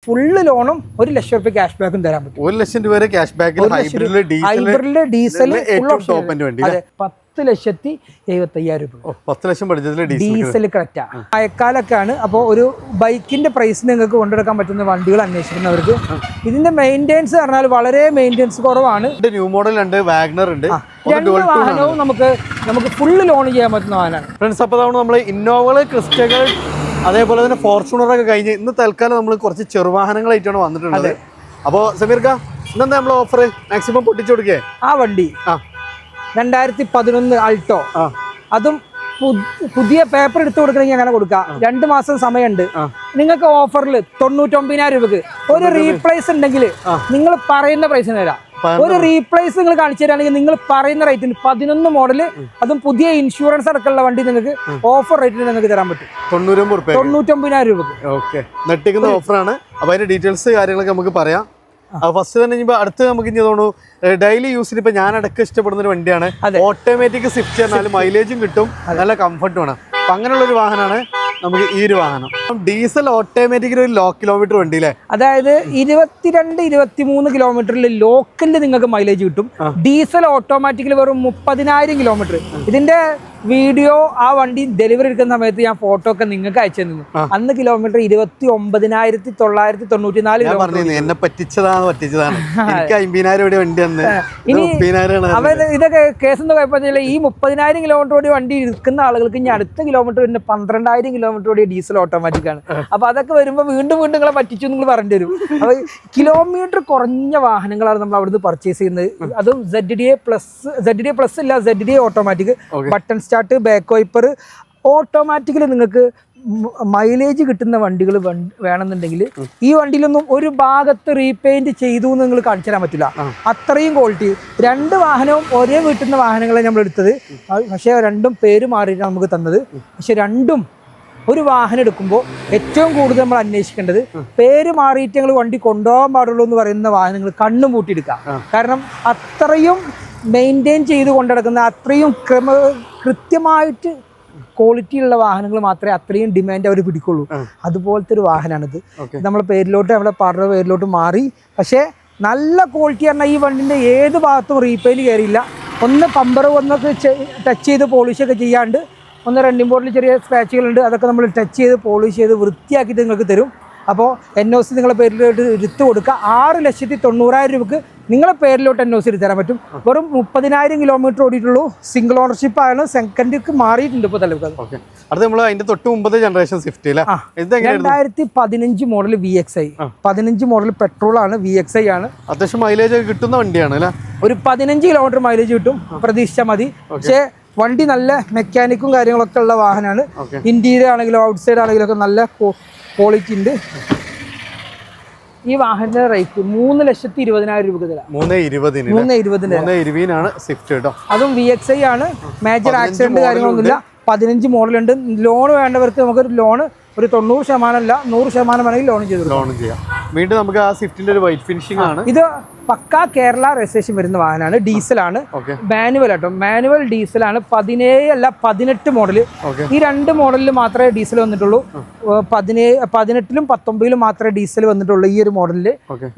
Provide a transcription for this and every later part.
Full ലോണും 1 ലക്ഷം രൂപ cash ബാക്കും തരാൻ പറ്റും. 1 ലക്ഷം രൂപ ക്യാഷ് ബാക്കിൽ ഹൈബ്രിഡില് ഡീസൽ 10,75,000 രൂപ. 10 ലക്ഷം ബഡ്ജറ്റിൽ ഡീസൽ കറക്റ്റാ. മഴക്കാലൊക്കെയാണ്. അപ്പോൾ ഒരു ബൈക്കിന്റെ പ്രൈസ് നിങ്ങൾക്ക് കൊണ്ടുനടക്കാൻ പറ്റുന്ന വണ്ടികൾ അന്വേഷിക്കുന്നവർക്ക് ഇതിന്റെ മെയിൻ്റെനൻസ് പറഞ്ഞാൽ വളരെ മെയിൻ്റെനൻസ് കുറവാണ്. ന്യൂ മോഡൽ ഉണ്ട്, വാഗ്നർ ഉണ്ട്. രണ്ട് വാഹനവും നമുക്ക് ഫുള്ള് ലോൺ ചെയ്യാൻ പറ്റുന്ന വാഹനമാണ് ഫ്രണ്ട്സ്. അപ്പോൾ നമ്മൾ ഇന്നോവകള്, ക്രിസ്റ്റകൾ, അതേപോലെ തന്നെ ഫോർച്യൂണറൊക്കെ കഴിഞ്ഞ് ഇന്ന് തൽക്കാലം നമ്മൾ കുറച്ച് ചെറുവാഹനങ്ങളായിട്ടാണ് വന്നിട്ടുള്ളത്. അപ്പോൾ സമീർക്ക, ഇന്നെന്താ നമ്മൾ ഓഫർ മാക്സിമം പൊട്ടിച്ചു കൊടുക്കേ? ആ വണ്ടി 2011 അൾട്ടോ, അതും പുതിയ പേപ്പർ എടുത്തു കൊടുക്കണമെങ്കിൽ അങ്ങനെ കൊടുക്കാം. 2 മാസം സമയമുണ്ട്. നിങ്ങൾക്ക് ഓഫറിൽ 99,000 രൂപക്ക് ഒരു റീപ്ലേസ് ഉണ്ടെങ്കിൽ നിങ്ങൾ പറയുന്ന പ്രൈസിന് തരാം. ഒരു റീപ്ലേസ് നിങ്ങൾ കാണിച്ചു തരാണെങ്കിൽ നിങ്ങൾ പറയുന്ന റേറ്റിന് 11 മോഡല്, അതും പുതിയ ഇൻഷുറൻസ് അടക്കമുള്ള വണ്ടി നിങ്ങൾക്ക് ഓഫർ റേറ്റിന് നിങ്ങൾക്ക് തരാൻ പറ്റും. 99,000 രൂപക്ക്. ഓക്കെ, നെട്ടിക്കുന്ന ഓഫറാണ്. അപ്പോൾ അതിന്റെ ഡീറ്റെയിൽസ് കാര്യങ്ങളൊക്കെ നമുക്ക് പറയാം. ഫസ്റ്റ് തന്നെ ഇനിയിപ്പോൾ അടുത്ത് നമുക്ക് ഇനി തോന്നുന്നു ഡെയിലി യൂസിന് ഇപ്പൊ ഞാൻ അടക്കം ഇഷ്ടപ്പെടുന്ന ഒരു വണ്ടിയാണ്. ഓട്ടോമാറ്റിക് സ്വിഫ്റ്റ് പറഞ്ഞാൽ മൈലേജും കിട്ടും, നല്ല കംഫർട്ടുമാണ്. അപ്പൊ അങ്ങനെയുള്ള ഒരു വാഹനമാണ് നമുക്ക് ഈ ഒരു വാഹനം. ഡീസൽ ഓട്ടോമാറ്റിക്കിൽ ഒരു ലോ കിലോമീറ്റർ വണ്ടി അല്ലേ? അതായത് 22-23 കിലോമീറ്ററിൽ ലോക്കലിൽ നിങ്ങൾക്ക് മൈലേജ് കിട്ടും. ഡീസൽ ഓട്ടോമാറ്റിക്കിൽ വെറും 30,000 കിലോമീറ്റർ. ഇതിന്റെ വീഡിയോ ആ വണ്ടി ഡെലിവറി എടുക്കുന്ന സമയത്ത് ഞാൻ ഫോട്ടോ ഒക്കെ നിങ്ങൾക്ക് അയച്ചു തന്നു. അന്ന് കിലോമീറ്റർ 29,994 എന്നെ പറ്റിച്ചതാണ്. എനിക്ക് 50,000 വണ്ടി ഇനി അവർ ഇതൊക്കെ കേസെന്ന് കുഴപ്പമില്ല. ഈ 30,000 കിലോമീറ്റർ ഓടി വണ്ടി എടുക്കുന്ന ആളുകൾക്ക് ഇനി അടുത്ത കിലോമീറ്റർ പിന്നെ 12,000 കിലോമീറ്റർ ഓടിയ ഡീസൽ ഓട്ടോമാറ്റിക് ആണ്. അപ്പൊ അതൊക്കെ വരുമ്പോൾ വീണ്ടും നിങ്ങളെ പറ്റിച്ചു നിങ്ങൾ പറഞ്ഞു തരും. അപ്പൊ കിലോമീറ്റർ കുറഞ്ഞ വാഹനങ്ങളാണ് നമ്മൾ അവിടുന്ന് പർച്ചേസ് ചെയ്യുന്നത്. അതും ZDA പ്ലസ് ഇല്ല, ZDA automatic, button start, back wiper, automatically നിങ്ങൾക്ക് മൈലേജ് കിട്ടുന്ന വണ്ടികൾ വേണമെന്നുണ്ടെങ്കിൽ ഈ വണ്ടിയിലൊന്നും ഒരു ഭാഗത്ത് റീപെയിന്റ് ചെയ്തു എന്ന് നിങ്ങൾ കാണിച്ചു തരാൻ പറ്റില്ല. അത്രയും ക്വാളിറ്റി. 2 വാഹനവും ഒരേ വീട്ടിൽ നിന്ന് വാഹനങ്ങളെ നമ്മൾ എടുത്തത്. പക്ഷേ 2ഉം പേര് മാറിയിട്ടാണ് നമുക്ക് തന്നത്. പക്ഷെ 2ഉം ഒരു വാഹനം എടുക്കുമ്പോൾ ഏറ്റവും കൂടുതൽ നമ്മൾ അന്വേഷിക്കേണ്ടത് പേര് മാറിയിട്ട് ഞങ്ങൾ വണ്ടി കൊണ്ടുപോകാൻ പാടുള്ളൂ എന്ന് പറയുന്ന വാഹനങ്ങൾ കണ്ണും പൂട്ടിയെടുക്കാം. കാരണം അത്രയും മെയിൻറ്റെയിൻ ചെയ്ത് കൊണ്ടുനടക്കുന്ന, അത്രയും കൃത്യമായിട്ട് ക്വാളിറ്റി ഉള്ള വാഹനങ്ങൾ മാത്രമേ അത്രയും ഡിമാൻഡ് അവർ പിടിക്കുള്ളൂ. അതുപോലത്തെ ഒരു വാഹനമാണിത്. നമ്മളെ പേരിലോട്ട്, നമ്മളെ പാർട്ടിയുടെ പേരിലോട്ട് മാറി. പക്ഷേ നല്ല ക്വാളിറ്റി പറഞ്ഞാൽ ഈ വണ്ടിൻ്റെ ഏത് ഭാഗത്തും റീപെയിന്റ് കയറിയില്ല. ഒന്ന് പമ്പർ ഒന്നൊക്കെ ടച്ച് ചെയ്ത് പോളിഷൊക്കെ ചെയ്യാണ്ട്, ഒന്ന് റണ്ണിംഗ് ബോർഡിൽ ചെറിയ സ്ക്രാച്ചുകളുണ്ട്. അതൊക്കെ നമ്മൾ ടച്ച് ചെയ്ത് പോളിഷ് ചെയ്ത് വൃത്തിയാക്കിയിട്ട് നിങ്ങൾക്ക് തരും. അപ്പോൾ NOC നിങ്ങളെ പേരിലോട്ട് എടുത്തു കൊടുക്കുക. 6,90,000 രൂപക്ക് നിങ്ങളെ പേരിലോട്ട് NOC എടുത്ത് തരാൻ പറ്റും. വെറും 30,000 കിലോമീറ്റർ ഓടിയിട്ടുള്ളൂ. സിംഗിൾ ഓണർഷിപ്പ് ആണ്. സെക്കൻഡിക്ക് മാറിയിട്ടുണ്ട് ഇപ്പോൾ തലവെക്കാൻ. അതിന്റെ തൊട്ട് മുമ്പത്തെ generation Swift 2015 model VXi, 15 model petrol ആണ്, VXi ആണ്. അത്യാവശ്യം മൈലേജ് കിട്ടുന്ന വണ്ടിയാണ് അല്ലേ? ഒരു 15 കിലോമീറ്റർ മൈലേജ് കിട്ടും, പ്രതീക്ഷിച്ചാൽ മതി. പക്ഷേ വണ്ടി നല്ല മെക്കാനിക്കും കാര്യങ്ങളൊക്കെ ഉള്ള വാഹനമാണ്. ഇന്റീരിയർ ആണെങ്കിലും ഔട്ട് സൈഡ് ആണെങ്കിലും ഒക്കെ നല്ല ക്വാളിറ്റി ഉണ്ട്. ഈ വാഹനത്തിന്റെ റേറ്റ് 3,20,000 രൂപക്ക് തരാം. 3,20,000 സ്വിഫ്റ്റ് കേട്ടോ. അതും VXi ആണ്. മേജർ ആക്സിഡന്റ് കാര്യങ്ങളൊന്നുമില്ല. 15 മോഡലുണ്ട്. ലോൺ വേണ്ടവർക്ക് നമുക്ക് ലോൺ ഒരു 90% അല്ല 100% വേണമെങ്കിൽ ലോൺ ചെയ്യാം. വീണ്ടും നമുക്ക് ആ സ്വിഫ്റ്റിന്റെ ഒരു വൈറ്റ് ഫിനിഷിംഗ് ആണ്. ഇത് പക്കാ കേരള രജിസ്ട്രേഷൻ വരുന്ന വാഹനമാണ്. ഡീസലാണ്, മാനുവൽ ആട്ടോ. മാനുവൽ ഡീസലാണ്. 17 അല്ല 18 മോഡല്. ഈ 2 മോഡലിൽ മാത്രമേ ഡീസൽ വന്നിട്ടുള്ളൂ. 18-ലും 19-ലും മാത്രമേ ഡീസൽ വന്നിട്ടുള്ളൂ. ഈ ഒരു മോഡലില്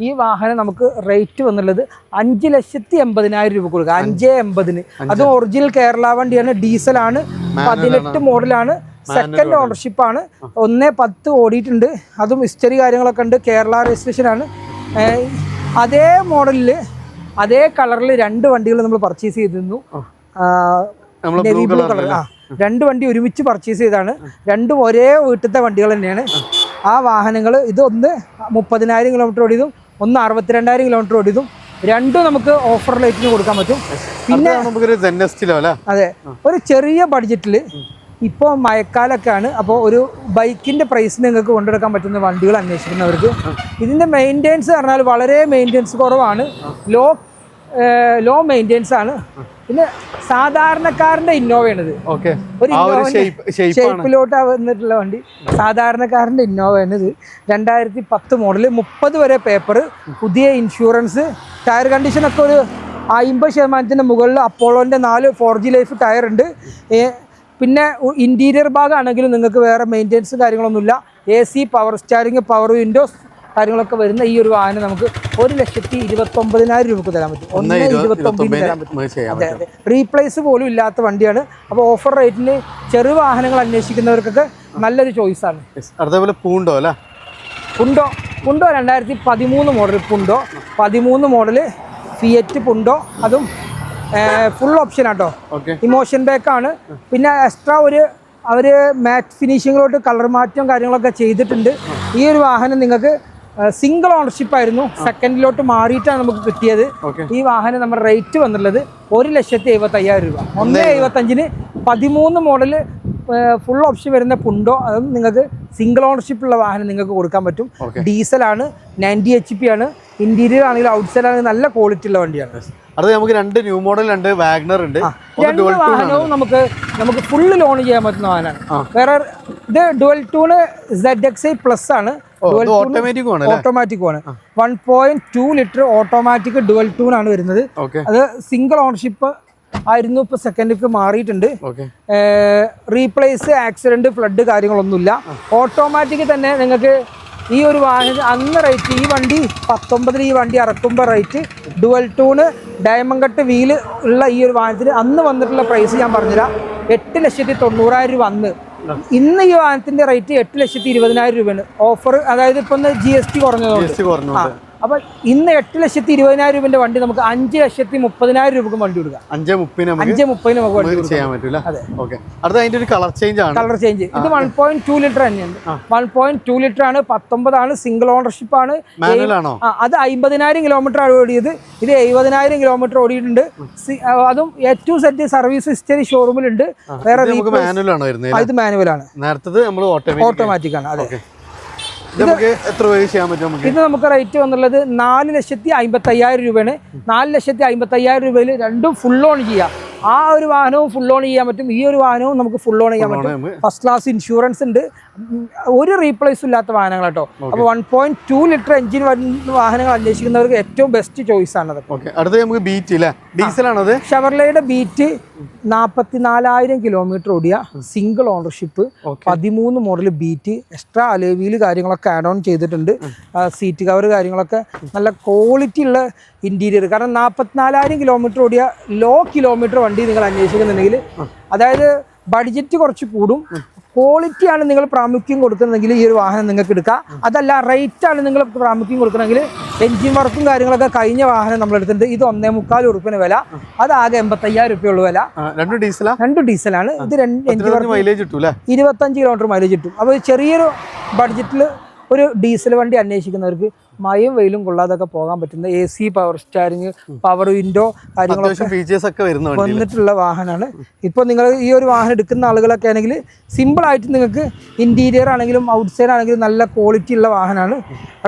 ഈ വാഹനം നമുക്ക് റേറ്റ് വന്നുള്ളത് 5,80,000 രൂപ കൊടുക്കുക. 5,80,000. അതും ഒറിജിനൽ കേരള വണ്ടിയാണ്. ഡീസലാണ്, 18 മോഡലാണ്, സെക്കൻഡ് ഓണർഷിപ്പ് ആണ്. 1.10 ഓടിയിട്ടുണ്ട്. അതും ഹിസ്റ്ററി കാര്യങ്ങളൊക്കെ ഉണ്ട്. കേരള രജിസ്ട്രേഷൻ ആണ്. അതേ മോഡലിൽ അതേ കളറിൽ 2 വണ്ടികൾ നമ്മൾ പർച്ചേസ് ചെയ്തിരുന്നു. Navy blue colour. 2 വണ്ടി ഒരുമിച്ച് പർച്ചേസ് ചെയ്താണ്. 2ഉം ഒരേ വീട്ടിലത്തെ വണ്ടികൾ തന്നെയാണ്. ആ വാഹനങ്ങൾ ഇതൊന്ന് 30,000 കിലോമീറ്റർ ഓടിയതും ഒന്ന് 62,000 കിലോമീറ്റർ ഓടിയതും. 2ഉം നമുക്ക് ഓഫർ റേറ്റിന് കൊടുക്കാൻ പറ്റും. പിന്നെ അതെ, ഒരു ചെറിയ ബഡ്ജറ്റിൽ ഇപ്പോൾ മഴക്കാലൊക്കെയാണ്. അപ്പോൾ ഒരു ബൈക്കിൻ്റെ പ്രൈസ് നിങ്ങൾക്ക് കൊണ്ടുനടക്കാൻ പറ്റുന്ന വണ്ടികൾ അന്വേഷിക്കുന്നവർക്ക് ഇതിൻ്റെ മെയിൻ്റെനൻസ് പറഞ്ഞാൽ വളരെ മെയിൻ്റെനൻസ് കുറവാണ്. ലോ മെയിൻ്റെനൻസ് ആണ്. പിന്നെ സാധാരണക്കാരൻ്റെ ഇന്നോവയാണിത്. ഒരു ഷേപ്പിലോട്ട് വന്നിട്ടുള്ള വണ്ടി സാധാരണക്കാരൻ്റെ ഇന്നോവയാണിത്. 2010 മോഡൽ, 30 വരെ പേപ്പർ, പുതിയ ഇൻഷുറൻസ്, ടയർ കണ്ടീഷനൊക്കെ ഒരു 50% മുകളിൽ അപ്പോളോൻ്റെ 4 4G ലൈഫ് ടയർ ഉണ്ട്. പിന്നെ ഇന്റീരിയർ ഭാഗമാണെങ്കിലും നിങ്ങൾക്ക് വേറെ മെയിൻ്റെനൻസ് കാര്യങ്ങളൊന്നുമില്ല. AC, power steering, power Windows, കാര്യങ്ങളൊക്കെ വരുന്ന ഈ ഒരു വാഹനം നമുക്ക് 1,29,000 രൂപക്ക് തരാൻ പറ്റും. 1,29,000 തരാൻ പറ്റും. അതെ അതെ, റീപ്ലേസ് പോലും ഇല്ലാത്ത വണ്ടിയാണ്. അപ്പോൾ ഓഫർ റേറ്റിന് ചെറു വാഹനങ്ങൾ അന്വേഷിക്കുന്നവർക്കൊക്കെ നല്ലൊരു ചോയ്സാണ്. അതേപോലെ പൂണ്ടോ അല്ലേ? പുണ്ടോ 2013 മോഡൽ പുണ്ടോ, 13 മോഡല് ഫിയറ്റ് പുണ്ടോ, അതും ഫുൾ ഓപ്ഷൻ ആട്ടോ. ഇമോഷൻ ബാക്കാണ്. പിന്നെ എക്സ്ട്രാ അവർ മാറ്റ് ഫിനിഷിങ്ങിലോട്ട് കളർ മാറ്റവും കാര്യങ്ങളൊക്കെ ചെയ്തിട്ടുണ്ട്. ഈ ഒരു വാഹനം നിങ്ങൾക്ക് സിംഗിൾ ഓണർഷിപ്പ് ആയിരുന്നു, സെക്കൻഡിലോട്ട് മാറിയിട്ടാണ് നമുക്ക് കിട്ടിയത്. ഈ വാഹനം നമ്മുടെ റേറ്റ് വന്നിട്ടുള്ളത് 1,75,000 രൂപ. 1,75,000 13 മോഡല് ഫുൾ ഓപ്ഷൻ വരുന്ന പുണ്ടോ, അതും നിങ്ങൾക്ക് സിംഗിൾ ഓണർഷിപ്പ് ഉള്ള വാഹനം നിങ്ങൾക്ക് കൊടുക്കാൻ പറ്റും. ഡീസലാണ്, 90 HP ആണ്. ഇന്റീരിയർ ആണെങ്കിലും ഔട്ട്സൈഡ് ആണെങ്കിലും നല്ല ക്വാളിറ്റി ഉള്ള വണ്ടിയാണ്. അത് നമുക്ക് 2 ന്യൂ മോഡൽ 2 വാഗ്നർ ഉണ്ട്. 2 വാഹനവും നമുക്ക് ഫുള്ള് ലോൺ ചെയ്യാൻ പറ്റുന്ന വാഹനമാണ്. വേറെ ഇത് ഡുവൽ ടൂണ് ZXi പ്ലസ് ആണ്. ഓട്ടോമാറ്റിക് ആണ്. 1.2 ലിറ്റർ ഓട്ടോമാറ്റിക് ഡുവൽ ടൂൺ ആണ് വരുന്നത്. അത് സിംഗിൾ ഓണർഷിപ്പ് ആയിരുന്നു, ഇപ്പോൾ സെക്കൻഡിലേക്ക് മാറിയിട്ടുണ്ട്. റീപ്ലേസ്, ആക്സിഡന്റ്, ഫ്ലഡ് കാര്യങ്ങളൊന്നുമില്ല. ഓട്ടോമാറ്റിക് തന്നെ നിങ്ങൾക്ക് ഈ ഒരു വാഹനം അന്ന് റേറ്റ്, ഈ വണ്ടി 19 ഈ വണ്ടി ഇറക്കുമ്പോൾ rate dual tone diamond cut wheel ഉള്ള ഈ ഒരു വാഹനത്തിന് അന്ന് വന്നിട്ടുള്ള പ്രൈസ് ഞാൻ പറഞ്ഞുതരാം. 8,90,000 രൂപ അന്ന്. ഇന്ന് ഈ വാഹനത്തിന്റെ റേറ്റ് 8,20,000 രൂപയാണ്. ഓഫർ, അതായത് ഇപ്പൊ GST കുറഞ്ഞതുകൊണ്ട്. അപ്പൊ ഇന്ന് 8,20,000 രൂപന്റെ വണ്ടി നമുക്ക് 5,30,000 രൂപക്ക് വണ്ടി കൊടുക്കാം. 5,30,000 നമുക്ക് വണ്ടി ചെയ്യാൻ പറ്റൂല. Colour change. ഇത് 1.2 ലിറ്റർ തന്നെയാണ്. 1.2 ലിറ്റർ ആണ്, 19 ആണ്, സിംഗിൾ ഓണർഷിപ്പ് ആണ്. അത് 50,000 കിലോമീറ്റർ ആണ് ഓടിയത്. ഇത് 70,000 കിലോമീറ്റർ ഓടിയിട്ടുണ്ട്. അതും A to Z service history ഷോറൂമിലുണ്ട്. വേറെ ഇത് മാനുവലാണ്, ഓട്ടോമാറ്റിക് ആണ്. അതെ. ഇത് നമുക്ക് റേറ്റ് വന്നുള്ളത് 4,55,000 രൂപയാണ്. 4,55,000 രൂപയിൽ രണ്ടും ഫുൾ ഓൺ ചെയ്യാം. ആ ഒരു വാഹനവും ഫുൾ ഓൺ ചെയ്യാൻ പറ്റും, ഈ ഒരു വാഹനവും നമുക്ക് ഫുൾ ഓൺ ചെയ്യാൻ പറ്റും. ഫസ്റ്റ് ക്ലാസ് ഇൻഷുറൻസ് ഉണ്ട്, ഒരു റീപ്ലേസും ഇല്ലാത്ത വാഹനങ്ങൾ കേട്ടോ. അപ്പോൾ 1.2 ലിറ്റർ എഞ്ചിൻ വാഹനങ്ങൾ അന്വേഷിക്കുന്നവർക്ക് ഏറ്റവും ബെസ്റ്റ് ചോയ്സ് ആണ്. ഷെവർലെയുടെ ബീറ്റ് 44,000 കിലോമീറ്റർ ഓടിയ single ownership, 13 model beat, extra alloy കാര്യങ്ങളൊക്കെ ആഡ് ഓൺ ചെയ്തിട്ടുണ്ട്. സീറ്റ് കവർ കാര്യങ്ങളൊക്കെ നല്ല ക്വാളിറ്റി ഉള്ള ഇന്റീരിയർ. കാരണം 44,000 കിലോമീറ്റർ ഓടിയ ലോ കിലോമീറ്റർ വണ്ടി നിങ്ങൾ അന്വേഷിക്കുന്നുണ്ടെങ്കിൽ, അതായത് ബഡ്ജറ്റ് കുറച്ച് കൂടും, ക്വാളിറ്റിയാണ് നിങ്ങൾ പ്രാമുഖ്യം കൊടുക്കുന്നതെങ്കിൽ ഈ ഒരു വാഹനം നിങ്ങൾക്ക് എടുക്കാം. അതല്ല റേറ്റാണ് നിങ്ങൾ പ്രാമുഖ്യം കൊടുക്കണമെങ്കിൽ എൻജിൻ വർക്കും കാര്യങ്ങളൊക്കെ കഴിഞ്ഞ വാഹനം നമ്മൾ എടുത്തിട്ടുണ്ട്. ഇത് 1,45,000 രൂപ വില, അത് ആകെ 85,000 രൂപയുള്ള വില. രണ്ടും ഡീസലാണ്. ഇത് എൻജിൻ വർക്ക് 25 കിലോമീറ്റർ മൈലേജ് കിട്ടും. അപ്പോൾ ചെറിയൊരു ബഡ്ജറ്റിൽ ഒരു ഡീസൽ വണ്ടി അന്വേഷിക്കുന്നവർക്ക് മഴയും വെയിലും കൊള്ളാതൊക്കെ പോകാൻ പറ്റുന്ന AC, power steering, power window കാര്യങ്ങളൊക്കെ വന്നിട്ടുള്ള വാഹനമാണ്. ഇപ്പോൾ നിങ്ങൾ ഈ ഒരു വാഹനം എടുക്കുന്ന ആളുകളൊക്കെ ആണെങ്കിൽ സിമ്പിളായിട്ട് നിങ്ങൾക്ക് ഇൻറ്റീരിയർ ആണെങ്കിലും ഔട്ട്സൈഡ് ആണെങ്കിലും നല്ല ക്വാളിറ്റി ഉള്ള വാഹനമാണ്.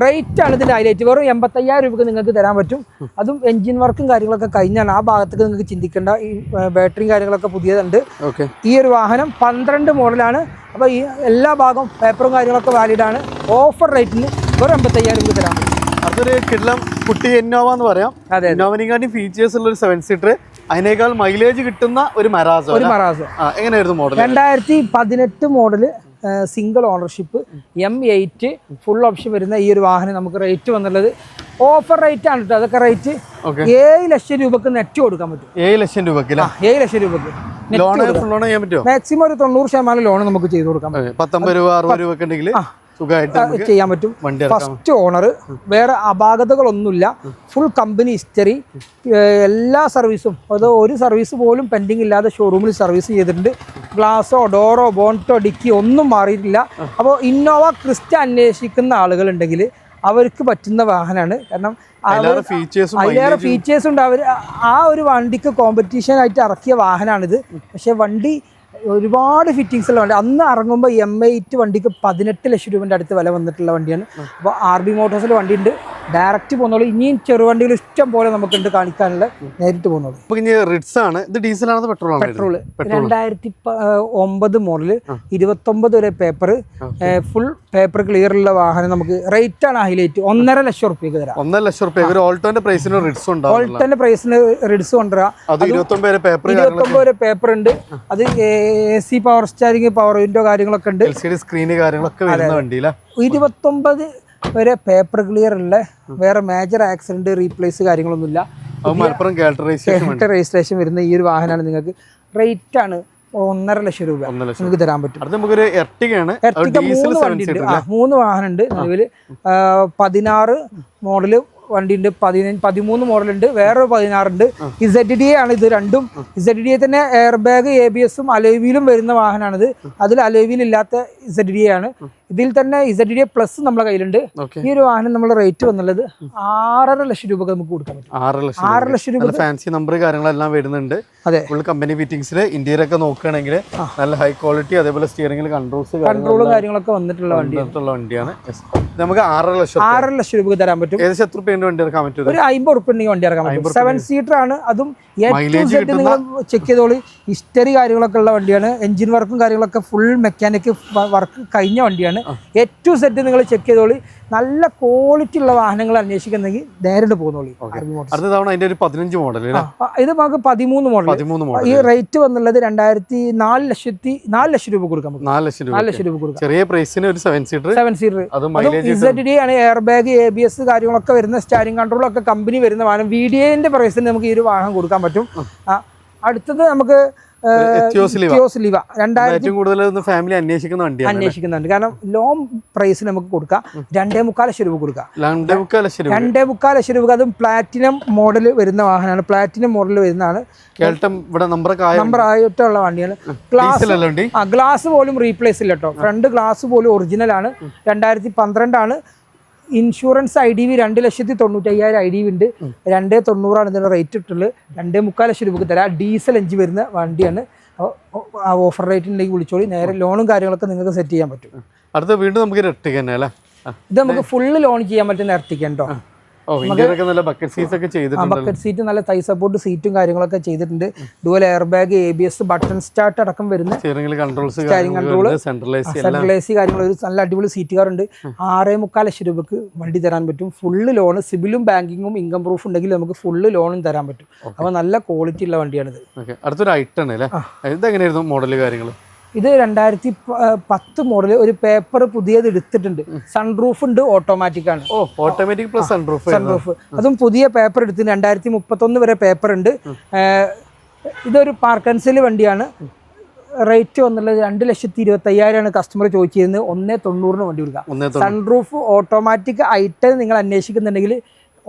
റേറ്റാണ് ഇതിൻ്റെ ഹൈലൈറ്റ്. വെറും 85,000 രൂപയ്ക്ക് നിങ്ങൾക്ക് തരാൻ പറ്റും. അതും എൻജിൻ വർക്കും കാര്യങ്ങളൊക്കെ കഴിഞ്ഞാണ്. ആ ഭാഗത്തേക്ക് നിങ്ങൾക്ക് ചിന്തിക്കേണ്ട. ഈ ബാറ്ററിയും കാര്യങ്ങളൊക്കെ പുതിയതുണ്ട്. ഈ ഒരു വാഹനം 12 മോഡലാണ്. അപ്പോൾ ഈ എല്ലാ ഭാഗവും പേപ്പറും കാര്യങ്ങളൊക്കെ വാലിഡാണ്. ഓഫർ റേറ്റിന് വെറും 85,000 രൂപ തരാൻ പറ്റും. അതൊരു കിഡ്ലം കുട്ടി ഇന്നോവ എന്ന് പറയാം. ഇന്നോവനെക്കാട്ടി ഫീച്ചേഴ്സ് ഉള്ള ഒരു 7 സീറ്റർ, അതിനേക്കാൾ മൈലേജ് കിട്ടുന്ന ഒരു മറാസോ. എങ്ങനെയായിരുന്നു model? 2018 model, single ownership, M8 full option വരുന്ന ഈ ഒരു വാഹനം നമുക്ക് റേറ്റ് വന്നുള്ളത് ഓഫർ റേറ്റ് ആണ് കേട്ടോ. അതൊക്കെ റേറ്റ് 7 ലക്ഷം രൂപക്ക് നെറ്റ് കൊടുക്കാൻ പറ്റും. 7 ലക്ഷം രൂപക്ക് 7 ലക്ഷം രൂപക്ക് മാക്സിമം ഒരു 90% ലോൺ നമുക്ക് ചെയ്ത് കൊടുക്കാൻ പറ്റും. 19 രൂപ 60 രൂപ ഉണ്ടെങ്കിൽ ചെയ്യാൻ പറ്റും. ഫസ്റ്റ് ഓണർ, വേറെ അപാകതകളൊന്നുമില്ല, ഫുൾ കമ്പനി ഹിസ്റ്ററി, എല്ലാ സർവീസും, അത് ഒരു സർവീസ് പോലും പെൻഡിങ് ഇല്ലാതെ ഷോറൂമിൽ സർവീസ് ചെയ്തിട്ടുണ്ട്. ഗ്ലാസോ ഡോറോ ബോൺട്ടോ ഡിക്കി ഒന്നും മാറിയിട്ടില്ല. അപ്പോൾ ഇന്നോവ ക്രിസ്റ്റ അന്വേഷിക്കുന്ന ആളുകളുണ്ടെങ്കിൽ അവർക്ക് പറ്റുന്ന വാഹനമാണ്. കാരണം അതിലേറെ ഫീച്ചേഴ്സ് ഉണ്ട്. അവർ ആ ഒരു വണ്ടിക്ക് കോമ്പറ്റീഷൻ ആയിട്ട് ഇറക്കിയ വാഹനമാണിത്. പക്ഷേ വണ്ടി ഒരുപാട് ഫിറ്റിങ്സ് ഉള്ള വണ്ടി. അന്ന് ഇറങ്ങുമ്പോൾ M8 വണ്ടിക്ക് 18 ലക്ഷം രൂപൻ്റെ അടുത്ത് വില വന്നിട്ടുള്ള വണ്ടിയാണ്. അപ്പോൾ RB മോട്ടോഴ്സിൽ വണ്ടിയുണ്ട്, ഡയറക്റ്റ് പോകുന്നുള്ളൂ. ഇനിയും ചെറുവണ്ടികൾ ഇഷ്ടം പോലെ നമുക്കുണ്ട് കാണിക്കാനുള്ള, നേരിട്ട് പോകുന്നുള്ളൂ. ഇത് ഡീസലാണോ പെട്രോൾ? 2009 മോഡല്, 29 വരെ പേപ്പർ, ഫുൾ പേപ്പർ ക്ലിയർ ഉള്ള വാഹനം. നമുക്ക് റേറ്റ് ആണ് ഹൈലൈറ്റ്. 1.5 ലക്ഷം റുപ്യക്ക് തരാം. 1.5 ലക്ഷം റുപ്യ ഓൾട്ടോന്റെ പ്രൈസിന് റിഡ്സ് കൊണ്ടുവരാം. 29 വരെ പേപ്പർ ഉണ്ട്. അത് AC, power steering, power window കാര്യങ്ങളൊക്കെ ഉണ്ട്. LCD സ്ക്രീന് കാര്യങ്ങളൊക്കെ വരുന്ന വണ്ടിയില. 29 വരെ പേപ്പർ ക്ലിയർ ഉള്ള വേറെ മേജർ ആക്സിഡന്റ് റീപ്ലേസ് കാര്യങ്ങളൊന്നുമില്ല. മലപ്പുറം രജിസ്ട്രേഷൻ വരുന്ന ഈ ഒരു വാഹനമാണ്. നിങ്ങൾക്ക് റേറ്റ് ആണ് 1.5 ലക്ഷം രൂപ നിങ്ങൾക്ക് തരാൻ പറ്റും. എർട്ടിക 3 വണ്ടി ഉണ്ട്, 3 വാഹനം ഉണ്ട് നിലവിൽ. 16 മോഡല് വണ്ടി ഉണ്ട്, 13 മോഡലുണ്ട്, വേറൊരു 16 ഉണ്ട്. ZDA ആണ് ഇത് രണ്ടും. ZDA തന്നെ എയർ ബാഗ് ABS-ഉം അലോയ് വരുന്ന വാഹനമാണിത്. അതിൽ അലോയ് വീൽ ഇല്ലാത്ത ZDA ആണ്. ഇതിൽ തന്നെ ZDA പ്ലസ് നമ്മളെ കയ്യിലുണ്ട്. ഈ ഒരു വാഹനം നമ്മുടെ റേറ്റ് വന്നുള്ളത് 6.5 ലക്ഷം രൂപ നമുക്ക് കൊടുക്കാൻ പറ്റും. 6 ലക്ഷം രൂപ ഫാൻസി നമ്പർ കാര്യങ്ങളെല്ലാം വരുന്നുണ്ട്. അതെ, ഫുൾ കമ്പനി ഫിറ്റിംഗ്സിൽ ഇന്റീരിയർ ഒക്കെ നോക്കുകയാണെങ്കിൽ നല്ല ഹൈ ക്വാളിറ്റി, അതേപോലെ സ്റ്റിയറിംഗിൽ കൺട്രോളും കാര്യങ്ങളൊക്കെ വന്നിട്ടുള്ള വണ്ടിയാണ്. നമുക്ക് 6.5 ലക്ഷം രൂപ തരാൻ പറ്റും. ഏകദേശം എത്ര രൂപ വണ്ടി ഇറക്കാൻ പറ്റും? ഒരു 50 ഉറുപ്പിക വണ്ടി ഇറക്കാൻ പറ്റും. 7 സീറ്റർ ആണ്. അതും നിങ്ങൾ ചെക്ക് ചെയ്തോളി. ഹിസ്റ്ററി കാര്യങ്ങളൊക്കെ ഉള്ള വണ്ടിയാണ്. എഞ്ചിൻ വർക്കും കാര്യങ്ങളൊക്കെ ഫുൾ മെക്കാനിക് വർക്ക് കഴിഞ്ഞ വണ്ടിയാണ്. ഏറ്റവും സെറ്റ് നിങ്ങൾ ചെക്ക് ചെയ്തോളി. നല്ല ക്വാളിറ്റി ഉള്ള വാഹനങ്ങൾ അന്വേഷിക്കുന്നെങ്കിൽ നേരിട്ട് പോകുന്നോളി. അതിന്റെ ഒരു 15 മോഡൽ, ഇത് നമുക്ക് 13 മോഡൽ. ഈ റേറ്റ് വന്നുള്ളത് 4 ലക്ഷം രൂപ കൊടുക്കാം. 4 ലക്ഷം രൂപ കൊടുക്കാം. ചെറിയ പ്രൈസിന് ഒരു 7 സീറ്റർ. ZDA ആണ്. എയർ ബാഗ് ABS കാര്യങ്ങളൊക്കെ വരുന്ന, സ്റ്റാരിംഗ് കൺട്രോളൊക്കെ കമ്പനി വരുന്ന വാഹനം. VDA-ന്റെ പ്രൈസിന് നമുക്ക് ഈ ഒരു വാഹനം കൊടുക്കാൻ പറ്റും. അടുത്തത് നമുക്ക് ഫാമിലി അന്വേഷിക്കുന്നുണ്ട്. കാരണം ലോ പ്രൈസിന് നമുക്ക് കൊടുക്കാം. 2.25 ലക്ഷം രൂപ കൊടുക്കാം. 2.25 ലക്ഷം രൂപ. അതും പ്ലാറ്റിനം മോഡൽ വരുന്ന വാഹനമാണ്. പ്ലാറ്റിനം മോഡൽ വരുന്നതാണ്. നമ്പർ ആയിട്ടുള്ള വണ്ടിയാണ്. ഗ്ലാസ് പോലും റീപ്ലേസ് ഇല്ല കേട്ടോ. ഫ്രണ്ട് ഗ്ലാസ് പോലും ഒറിജിനൽ ആണ്. 2012 ആണ്. ഇൻഷുറൻസ് IDV 2,95,000 IDV ഉണ്ട്. 2.90 ഇതിന്റെ റേറ്റ് ഇട്ടുള്ളത്. 2.25 ലക്ഷം രൂപക്ക് തരാം. ഡീസൽ എഞ്ചിൻ വരുന്ന വണ്ടിയാണ്. ഓഫർ റേറ്റ് ഉണ്ടെങ്കിൽ വിളിച്ചോളി. നേരെ ലോണും കാര്യങ്ങളൊക്കെ നിങ്ങൾക്ക് സെറ്റ് ചെയ്യാൻ പറ്റും. അടുത്ത വീണ്ടും നമുക്ക് എർട്ടിക തന്നെ അല്ലേ? ഇത് നമുക്ക് ഫുള്ള് ലോൺ ചെയ്യാൻ പറ്റുന്ന എർട്ടിക ഉണ്ടോ? ബക്കറ്റ് സീറ്റ്, നല്ല തൈ സപ്പോർട്ട് സീറ്റും കാര്യങ്ങളൊക്കെ ചെയ്തിട്ടുണ്ട്. Dual air bag ABS button start അടക്കം വരുന്ന സ്റ്റിയറിംഗ് കൺട്രോൾ, സെൻട്രൽ AC കാര്യങ്ങൾ. ഒരു നല്ല അടിപൊളി സീറ്റ് കാർ ഉണ്ട്. 6.25 ലക്ഷം രൂപക്ക് വണ്ടി തരാൻ പറ്റും. ഫുള്ള് ലോൺ, സിബിലും ബാങ്കിങ്ങും ഇൻകം പ്രൂഫ് ഉണ്ടെങ്കിൽ നമുക്ക് ഫുള്ള് ലോണും തരാൻ പറ്റും. അപ്പോൾ നല്ല ക്വാളിറ്റി ഉള്ള വണ്ടിയാണിത്. അടുത്തൊരു ഐറ്റൺ അല്ലേ? ഇതെങ്ങനെയായിരുന്നു മോഡൽ കാര്യങ്ങൾ? ഇത് 2010 മോഡൽ. ഒരു പേപ്പർ പുതിയത് എടുത്തിട്ടുണ്ട്. സൺറൂഫ് ഉണ്ട്, ഓട്ടോമാറ്റിക് ആണ്. Automatic plus sunroof. അതും പുതിയ പേപ്പർ എടുത്ത് 2031 വരെ പേപ്പർ ഉണ്ട്. ഇതൊരു പാർക്ക് ആൻഡ് സെയിൽ വണ്ടിയാണ്. റേറ്റ് വന്നുള്ളത് 2,25,000 കസ്റ്റമർ ചോദിച്ചിരുന്നത്. 1.90 വണ്ടി കൊടുക്കാം. സൺറൂഫ് ഓട്ടോമാറ്റിക് ഐറ്റം നിങ്ങൾ അന്വേഷിക്കുന്നുണ്ടെങ്കിൽ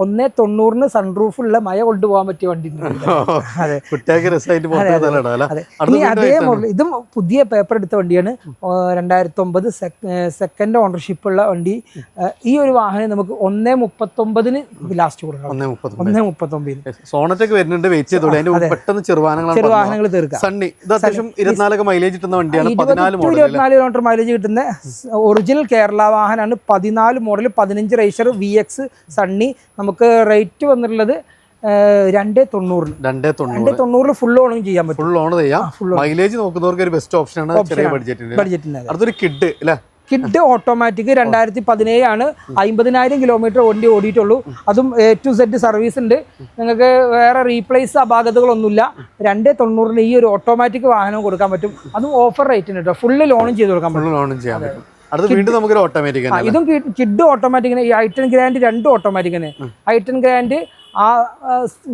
1.90 സൺറൂഫ് ഉള്ള മഴ കൊണ്ടുപോകാൻ പറ്റിയ വണ്ടി. അതെ, അതേ മോഡൽ. ഇതും പുതിയ പേപ്പർ എടുത്ത വണ്ടിയാണ്. 2009 സെക്കൻഡ് ഓണർഷിപ്പ് ഉള്ള വണ്ടി. ഈ ഒരു വാഹനം നമുക്ക് 1.39 ലാസ്റ്റ് കൊടുക്കാം. 1.39. സോണറ്റൊക്കെ വരുന്നുണ്ട്. ചെറുവാഹനങ്ങൾ തീർക്കാം. 24 മൈലേജ് കിട്ടുന്ന വണ്ടിയാണ്. 24 കിലോമീറ്റർ മൈലേജ് കിട്ടുന്ന ഒറിജിനൽ കേരള വാഹനമാണ്. 14 മോഡൽ, 15 റേസർ VX സണ്ണി. നമുക്ക് റേറ്റ് വന്നിട്ടുള്ളത് 2.90 ഫുൾ ഓണും ചെയ്യാൻ പറ്റും. ഫുൾ ഓൺ ചെയ്യാം. മൈലേജ് നോക്കുന്നവർക്ക് ഒരു ബെസ്റ്റ് ഓപ്ഷൻ ആണ്. ചെറിയ ബഡ്ജറ്റിന്. അടുത്തൊരു കിഡ് അല്ലേ? കിഡ് ഓട്ടോമാറ്റിക് 2017 ആണ്. 50,000 കിലോമീറ്റർ വണ്ടി ഓടിയിട്ടുള്ളൂ. അതും A to Z സർവീസ് ഉണ്ട്. നിങ്ങൾക്ക് വേറെ റീപ്ലേസ് അപാകതകളൊന്നുമില്ല. 2.90 ഈ ഒരു ഓട്ടോമാറ്റിക് വാഹനം കൊടുക്കാൻ പറ്റും. അതും ഓഫർ റേറ്റിന് കേട്ടോ. ഫുള്ള് ലോണും ചെയ്ത് കൊടുക്കാൻ പറ്റും. ഇതും കിഡ് ഓട്ടോമാറ്റിക്. ഈ I10 ഗ്രാൻഡ് 2 ഓട്ടോമാറ്റിക് തന്നെ. I10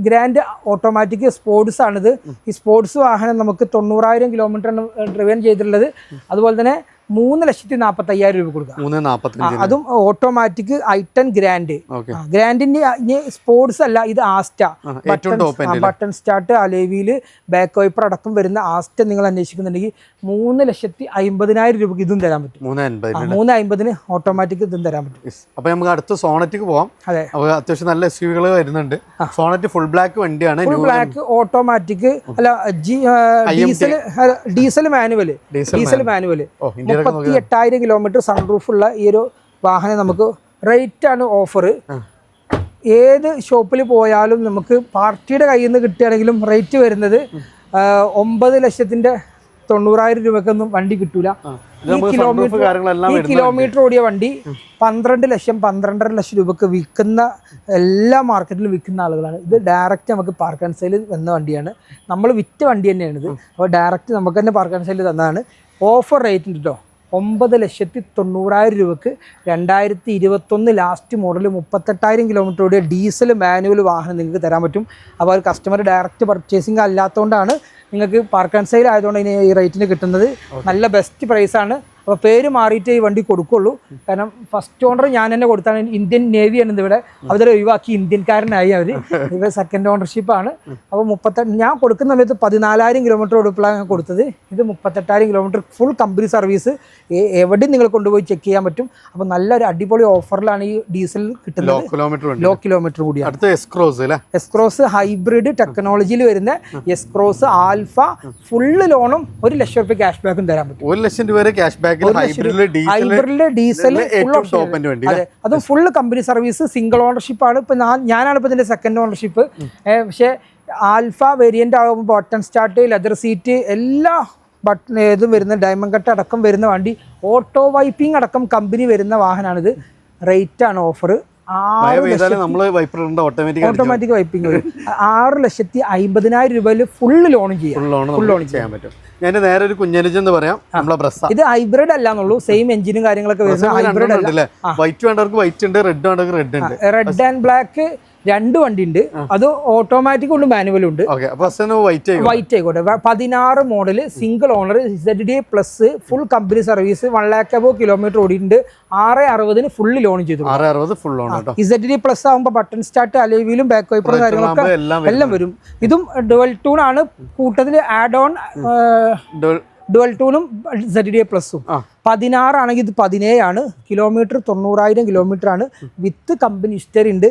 ഗ്രാൻഡ് ഓട്ടോമാറ്റിക് സ്പോർട്സ് ആണിത്. ഈ സ്പോർട്സ് വാഹനം നമുക്ക് 90,000 കിലോമീറ്റർ ഡ്രിവൻ ചെയ്തിട്ടുള്ളത്. അതുപോലെ തന്നെ 3,45,000 രൂപ കൊടുക്കാം. അതും ഓട്ടോമാറ്റിക് I10 ഗ്രാൻഡ്. ഗ്രാൻഡിന്റെ സ്പോർട്സ് അല്ല, ഇത് Asta. Button start, alloy wheel, back wiper അടക്കം വരുന്ന ആസ്റ്റ നിങ്ങൾ അന്വേഷിക്കുന്നുണ്ടെങ്കിൽ 3,50,000 രൂപക്ക് ഇതും തരാൻ പറ്റും. 3,50,000 ഓട്ടോമാറ്റിക് ഇതും തരാൻ പറ്റും. അപ്പൊ നമുക്ക് അടുത്ത സോണറ്റിക്ക് പോവാം. അതെ, അത്യാവശ്യം നല്ല SUV-കൾ വരുന്നുണ്ട്. സോണറ്റ് ഫുൾ ബ്ലാക്ക് വണ്ടിയാണ്. ഫുൾ ബ്ലാക്ക് ഓട്ടോമാറ്റിക് അല്ല, ഡീസൽ മാനുവൽ. 38,000 കിലോമീറ്റർ സൺറൂഫ് ഉള്ള ഈ ഒരു വാഹനം നമുക്ക് റേറ്റ് ആണ് ഓഫർ. ഏത് ഷോപ്പിൽ പോയാലും നമുക്ക് പാർട്ടിയുടെ കയ്യിൽ നിന്ന് കിട്ടുകയാണെങ്കിലും റേറ്റ് വരുന്നത് 9,90,000 രൂപക്കൊന്നും വണ്ടി കിട്ടൂല. ഈ കിലോമീറ്റർ ഓടിയ വണ്ടി 12 ലക്ഷം 12.5 ലക്ഷം രൂപക്ക് വിൽക്കുന്ന എല്ലാ മാർക്കറ്റിലും വിൽക്കുന്ന ആളുകളാണ്. ഇത് ഡയറക്റ്റ് നമുക്ക് പാർക്ക് ആൻഡ് സെയിൽ വന്ന വണ്ടിയാണ്. നമ്മൾ വിറ്റ വണ്ടി തന്നെയാണിത്. അപ്പോൾ ഡയറക്റ്റ് നമുക്ക് തന്നെ പാർക്ക് ആൻഡ് സെയിൽ തന്നതാണ്. ഓഫർ റേറ്റ് ഉണ്ട് കേട്ടോ. 9,90,000 രൂപക്ക് 2021 ലാസ്റ്റ് മോഡൽ 38,000 കിലോമീറ്റർ ഓടിയ ഡീസൽ മാനുവൽ വാഹനം നിങ്ങൾക്ക് തരാൻ പറ്റും. അപ്പോൾ ഒരു കസ്റ്റമർ ഡയറക്റ്റ് പർച്ചേസിങ് അല്ലാത്തതുകൊണ്ടാണ് നിങ്ങൾക്ക് പാർക്ക് ആൻഡ് സെയിൽ ആയതുകൊണ്ട് ഇനി ഈ റേറ്റിന് കിട്ടുന്നത്. നല്ല ബെസ്റ്റ് പ്രൈസാണ്. അപ്പോൾ പേര് മാറിയിട്ടേ ഈ വണ്ടി കൊടുക്കുള്ളൂ. കാരണം ഫസ്റ്റ് ഓണർ ഞാൻ തന്നെ കൊടുത്താണ്. ഇന്ത്യൻ നേവിയാണ് ഇവിടെ, അവരെ ഒഴിവാക്കി ഇന്ത്യൻകാരനായി അവർ. ഇവർ സെക്കൻഡ് ഓണർഷിപ്പാണ്. അപ്പോൾ 38 ഞാൻ കൊടുക്കുന്ന സമയത്ത് 14,000 കിലോമീറ്റർ ഓടിപ്പോഴാണ് ഞാൻ കൊടുത്തത്. ഇത് 38,000 കിലോമീറ്റർ ഫുൾ കമ്പനി സർവീസ്, എവിടെയും നിങ്ങൾ കൊണ്ടുപോയി ചെക്ക് ചെയ്യാൻ പറ്റും. അപ്പോൾ നല്ലൊരു അടിപൊളി ഓഫറിലാണ് ഈ ഡീസൽ കിട്ടുന്നത്. ലോ കിലോമീറ്റർ കൂടിയാണ്. എസ്ക്രോസ് ഹൈബ്രിഡ് ടെക്നോളജിയിൽ വരുന്ന എസ്ക്രോസ് ആൽഫ ഫുള്ള് ലോണും 1 ലക്ഷം രൂപ ക്യാഷ് ബാക്കും തരാൻ പറ്റും. 1 ലക്ഷം രൂപ വരെ ക്യാഷ് ബാക്ക്. ഹൈബ്രിഡിലെ ഡീസൽ അത് full company service, single ownership ആണ്. ഇപ്പൊ ഞാനാണ് ഇപ്പൊ ഇതിന്റെ സെക്കൻഡ് ഓണർഷിപ്പ്. പക്ഷെ ആൽഫ വേരിയന്റ് ആകുമ്പോൾ ബട്ടൺ സ്റ്റാർട്ട്, ലെതർ സീറ്റ്, എല്ലാ ബട്ടൺ ഏതും വരുന്ന ഡയമണ്ട് കട്ട് അടക്കം വരുന്ന വണ്ടി, ഓട്ടോ വൈപ്പിംഗ് അടക്കം കമ്പനി വരുന്ന വാഹനമാണിത്. റേറ്റ് ആണ് ഓഫർ ഓട്ടോമാറ്റിക് വൈപ്പിംഗ് വരും. 6,50,000 രൂപയിൽ ഫുള്ള് ലോൺ ചെയ്യാൻ പറ്റും. ഞാൻ നേരെ ഒരു കുഞ്ഞനുജെന്ന് പറയാം. ഇത് ഹൈബ്രിഡ് അല്ലാന്നുള്ളൂ, സെയിം എഞ്ചിനും കാര്യങ്ങളൊക്കെ വരുന്നത് ഹൈബ്രിഡ് അല്ല. വൈറ്റ് വേണ്ടവർക്ക് വൈറ്റ് ഉണ്ട്, റെഡ് വേണ്ടവർക്ക് റെഡ് ഉണ്ട്. റെഡ് ആൻഡ് ബ്ലാക്ക് 2 വണ്ടി ഉണ്ട്. അത് ഓട്ടോമാറ്റിക് ഉണ്ട്, മാനുവലും ഉണ്ട്. വൈറ്റ് ആയിക്കോട്ടെ. 16 model, single owner, ZD plus, full company service, 1 lakh above kilometre ഓടിയിട്ടുണ്ട്. 6,60,000 ഫുള്ള് ലോൺ ചെയ്തു. ZD പ്ലസ് ആകുമ്പോൾ ബട്ടൺ സ്റ്റാർട്ട്, അലോയിലും ബാക്ക് വൈപ്പറും കാര്യങ്ങളൊക്കെ എല്ലാം വരും. ഇതും ഡുവൽ ടൂൺ ആണ്. കൂട്ടത്തിൽ ആഡ് ഓൺ ഡുവൽ ടൂണും ZD പ്ലസും. 16 ആണെങ്കിൽ ഇത് 17 ആണ്. കിലോമീറ്റർ 90,000 കിലോമീറ്റർ ആണ്. വിത്ത് കമ്പനി ഹിസ്റ്ററി ഉണ്ട്.